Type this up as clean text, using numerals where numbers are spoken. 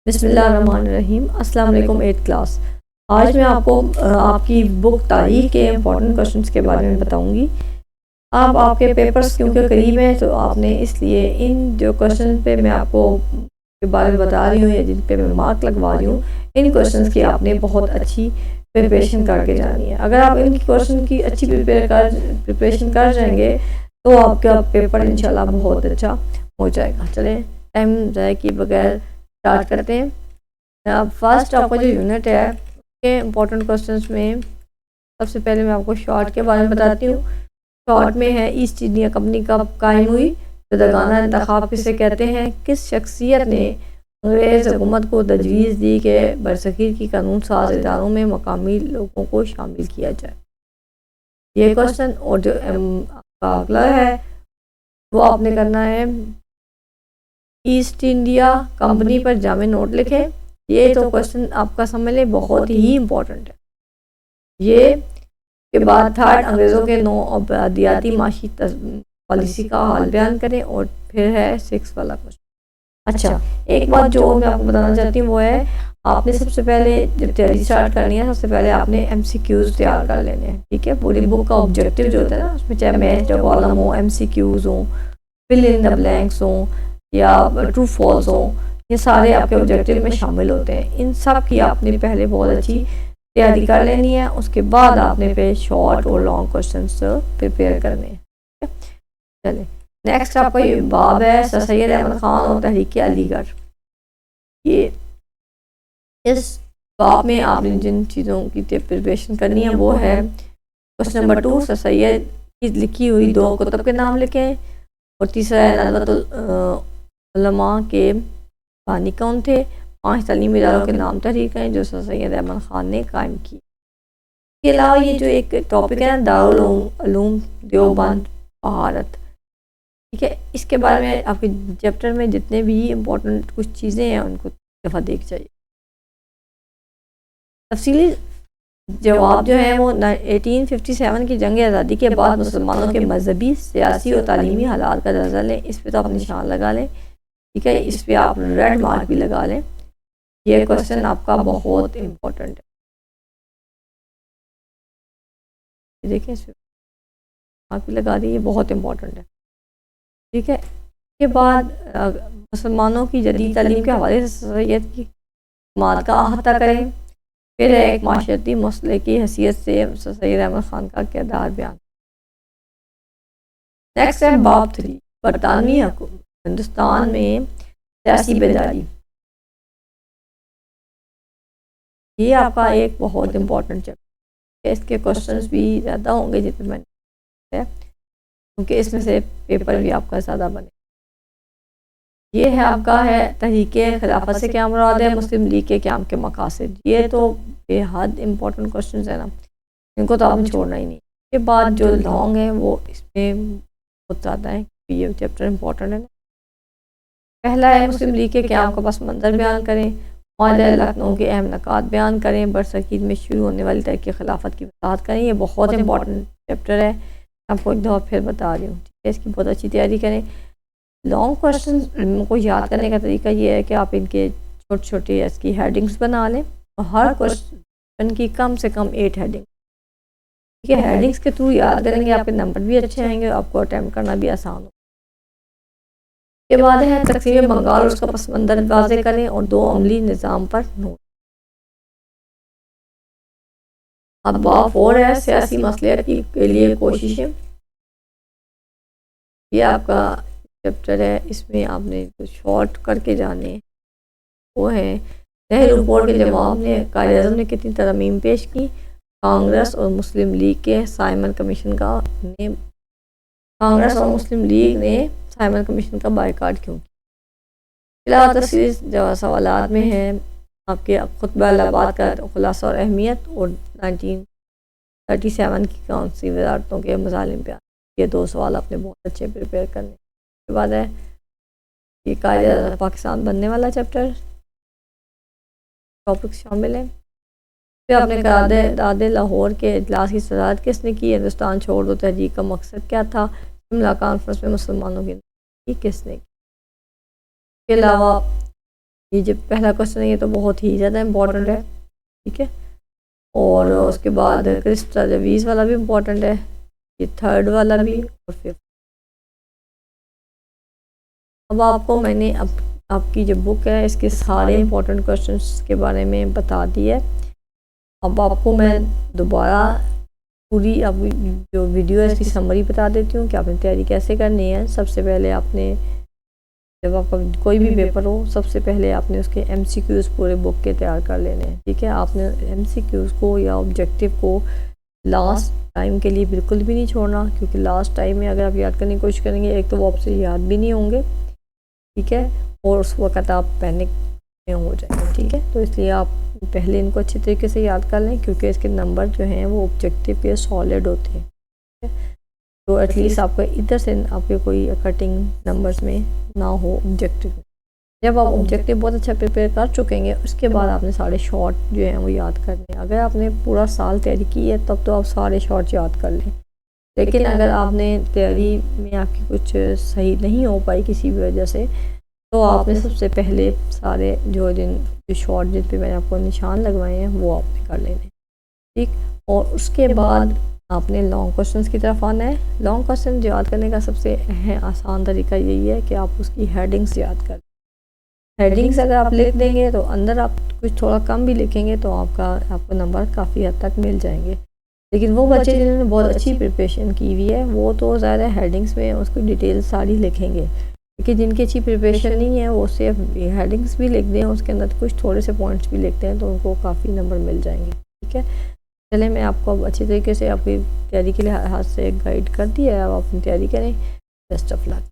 बिस्मिल्लाहिर्रहमानिर्रहीम। अस्सलाम वालेकुम। 8th class. आज मैं आपको आपकी बुक तारीख के इम्पोर्टेंट क्वेश्चंस के बारे में बताऊंगी। अब आपके पेपर्स क्योंकि करीब हैं तो आपने इसलिए इन जो क्वेश्चन पे मैं आपको के बारे में बता रही हूँ या जिन पे मैं मार्क लगवा रही हूँ, इन क्वेश्चंस की आपने बहुत अच्छी प्रिपरेशन करके जानी है। अगर आप इन क्वेश्चन की अच्छी प्रिपरेशन कर जाएंगे तो आपका पेपर इंशाल्लाह बहुत अच्छा हो जाएगा। चलें टाइम ज़ाया किए बगैर स्टार्ट करते हैं। अब फर्स्ट आपका जो यूनिट है उसके इम्पोर्टेंट क्वेश्चंस में सबसे पहले मैं आपको शॉर्ट के बारे में बताती हूँ। शॉर्ट में है ईस्ट इंडिया कंपनी कब कायम हुई, जुदागाना इंतखाब किसे कहते हैं, किस शख्सियत ने अंग्रेज़ हुकूमत को तजवीज़ दी कि बरसगीर की कानून साज इदारों में मकामी लोगों को शामिल किया जाए। ये क्वेश्चन और जो आपका अगला है वो आपने करना है ईस्ट इंडिया कंपनी पर जामे नोट लिखें। ये तो क्वेश्चन आपका समझ लें बहुत ही इम्पोर्टेंट है। ये के बाद थर्ड अंग्रेज़ों के नौ अबदियाती माशी पॉलिसी का हाल बयान करें और फिर है 6 वाला क्वेश्चन। अच्छा, एक बात जो मैं आपको बताना चाहती हूँ वो है आपने सबसे पहले जब तैयारी स्टार्ट करनी है सबसे पहले आपने MCQs तैयार कर लेने हैं। ठीक है, पूरी बुक का ऑब्जेक्टिव जो होता है ना उसमें चाहे मैथ का कॉलम हो, MCQs हो, फिल इन द ब्लैंक्स हो या ट्रू फॉल्स हो, ये सारे आपके ऑब्जेक्टिव में शामिल होते हैं। इन सब की आपने पहले बहुत अच्छी तैयारी कर लेनी है, उसके बाद आपने फिर शॉर्ट और लॉन्ग क्वेश्चंस प्रिपेयर करने हैं। चले नेक्स्ट आपका ये बाब है सर सैयद अहमद खान और तहरीक अलीगढ़। ये इस बाब में आपने जिन चीज़ों की प्रिपरेशन करनी है वो है क्वेश्चन नंबर 2 सर सैयद की लिखी हुई 2 कुतुब के नाम लिखें और तीसरा है नज़रतुल उलमा के बानी कौन थे, 5 तालीमी इदारों के नाम तहरीर करें जो सर सैयद अहमद खान ने कायम की। इसके अलावा ये जो एक टॉपिक है ना दारुल उलूम देवबंद भारत, ठीक है, इसके बारे में आपके चैप्टर में जितने भी इम्पोर्टेंट कुछ चीज़ें हैं उनको दफ़ा देख जाइए। तफसीली जवाब जो है वो 1857 की जंग आज़ादी के बाद मुसलमानों के मजहबी, सियासी और तालीमी हालात का जायज़ा लें। इस पर तो आप निशान लगा लें, ठीक है, इस पर आप रेड मार्क भी लगा लें। ये क्वेश्चन आपका बहुत इम्पोर्टेंट है, देखिए इस पर मार्क भी लगा दिए, बहुत इम्पोर्टेंट है। ठीक है, इसके बाद मुसलमानों की जदीद तालीम के हवाले से सैयद की माद का अहाता करें। फिर है एक माशरती मसले की हैसियत से सैयद अहमद खान का किरदार बयान। नेक्स्ट है बाब 3 बरतानवी हिंदुस्तान में सियासी बेदारी। ये आपका एक बहुत इम्पोर्टेंट चैप्टर है, इसके क्वेश्चंस भी ज़्यादा होंगे जितने मैंने क्योंकि इसमें से पेपर भी आपका ज़्यादा बने। ये है आपका है तहरीक खिलाफत से क्या मुराद है, मुस्लिम लीग के क़याम के मकासद। ये तो बेहद इम्पोर्टेंट क्वेश्चन है ना, इनको तो आपने छोड़ना ही नहीं। इसके बाद जो लॉन्ग है वो इसमें बहुत ज़्यादा है, ये चैप्टर इम्पोर्टेंट है ना। पहला है मुस्लिम लीग के क़याम का पस मंज़र बयान करें, माहिदा लखनऊ के अहम नकात बयान करें, बरसगीर में शुरू होने वाली तहरीक खिलाफत की वजाहत करें। ये बहुत इंपॉर्टेंट चैप्टर है, आपको एक दफ़ा फिर बता रही हूँ। ठीक है, इसकी बहुत अच्छी तैयारी करें। लॉन्ग क्वेश्चन को याद करने का तरीका ये है कि आप इनके छोटे छोटे इसकी हेडिंग्स बना लें और हर क्वेश्चन की कम से कम 8 हेडिंग, ठीक है, हेडिंग्स के थ्रू याद करेंगे, आपके नंबर भी अच्छे आएंगे, आपको अटैम्प्ट करना भी आसान हो। के बाद है तकसीम बंगाल और उसका पस मंज़र वाज़े करें और 2 अमली निज़ाम पर नोट। अब बाब 4 है सियासी मसले के लिए कोशिशें। ये आपका चैप्टर है, इसमें आपने जो शॉर्ट करके जाने वो है नेहरू रिपोर्ट के जवाब में कायद-ए-आज़म ने कितनी तरमीम पेश की, कांग्रेस और मुस्लिम लीग के साइमन कमीशन का ने कांग्रेस और मुस्लिम लीग ने साइमन कमीशन का बायकाट क्यों किया। तफसीली सवालात में है आपके खुतबा इलाहाबाद का खुलासा और अहमियत और 1937 की कौंसी वजारतों के मज़ालिम पे। ये 2 सवाल आपने बहुत अच्छे प्रिपेयर करने। उसके बाद है ये कायद पाकिस्तान बनने वाला चैप्टर, टॉपिक शामिल है। फिर आपने दादे लाहौर के इजलास की सदारत किसने की, हिंदुस्तान छोड़ दो तहरीक का मकसद क्या था, शिमला कॉन्फ्रेंस में मुसलमानों की किसने की। इसके अलावा ये जो पहला क्वेश्चन है ये तो बहुत ही ज़्यादा इम्पोर्टेंट है, ठीक है। और उसके बाद क्रिस्टा जवीज़ वाला भी इम्पोर्टेंट है, ये थर्ड वाला भी और फिफ्थ। अब आपको मैंने आपकी जो बुक है इसके सारे इम्पोर्टेंट क्वेश्चंस के बारे में बता दिया है। अब आपको मैं दोबारा पूरी अब जो वीडियो है इसकी समरी बता देती हूँ कि आपने तैयारी कैसे करनी है। सबसे पहले आपने जब आपका कोई भी पेपर हो, सबसे पहले आपने उसके MCQs पूरे बुक के तैयार कर लेने हैं, ठीक है। आपने MCQs को या ऑब्जेक्टिव को लास्ट टाइम के लिए बिल्कुल भी नहीं छोड़ना, क्योंकि लास्ट टाइम में अगर आप याद करने की कोशिश करेंगे, एक तो वो आपसे याद भी नहीं होंगे, ठीक है, और उस वक्त आप पैनिक में हो जाएंगे, ठीक है। तो इसलिए आप पहले इनको अच्छी तरीके से याद कर लें, क्योंकि इसके नंबर जो हैं वो ऑब्जेक्टिव के सॉलिड होते हैं, ठीक है। तो एटलीस्ट आपको इधर से आपके कोई कटिंग नंबर्स में ना हो ऑब्जेक्टिव। जब आप ऑब्जेक्टिव बहुत अच्छा प्रिपेयर कर चुकेंगे, उसके बाद आपने सारे शॉर्ट जो हैं वो याद करने हैं। अगर आपने पूरा साल तैयारी की है तब तो आप सारे शॉर्ट याद कर लें, लेकिन अगर आपने तैयारी में आपकी कुछ सही नहीं हो पाई किसी भी वजह से, तो आपने सबसे पहले सारे जो शॉर्ट जिन पे मैंने आपको निशान लगवाए हैं वो आपने कर लेने, ठीक। और उसके बाद आपने लॉन्ग क्वेश्चंस की तरफ आना है। लॉन्ग क्वेश्चन याद करने का सबसे आसान तरीका यही है कि आप उसकी हेडिंग्स याद कर। हेडिंग्स अगर आप लिख देंगे तो अंदर आप कुछ थोड़ा कम भी लिखेंगे तो आपको नंबर काफ़ी हद तक मिल जाएंगे। लेकिन वो बच्चे जिन्होंने बहुत अच्छी प्रिपरेशन की हुई है वो तो ज़्यादा हेडिंग्स में उसकी डिटेल सारी लिखेंगे, लेकिन जिनकी अच्छी प्रिपरेशन नहीं है वो सिर्फ हेडिंग्स भी लिख दें, उसके अंदर कुछ थोड़े से पॉइंट्स भी लिखते हैं तो उनको काफ़ी नंबर मिल जाएंगे, ठीक है। चले मैं आपको अब अच्छी तरीके से आपकी तैयारी के लिए हाथ से गाइड कर दिया है, अब आप अपनी तैयारी करें। Best of luck.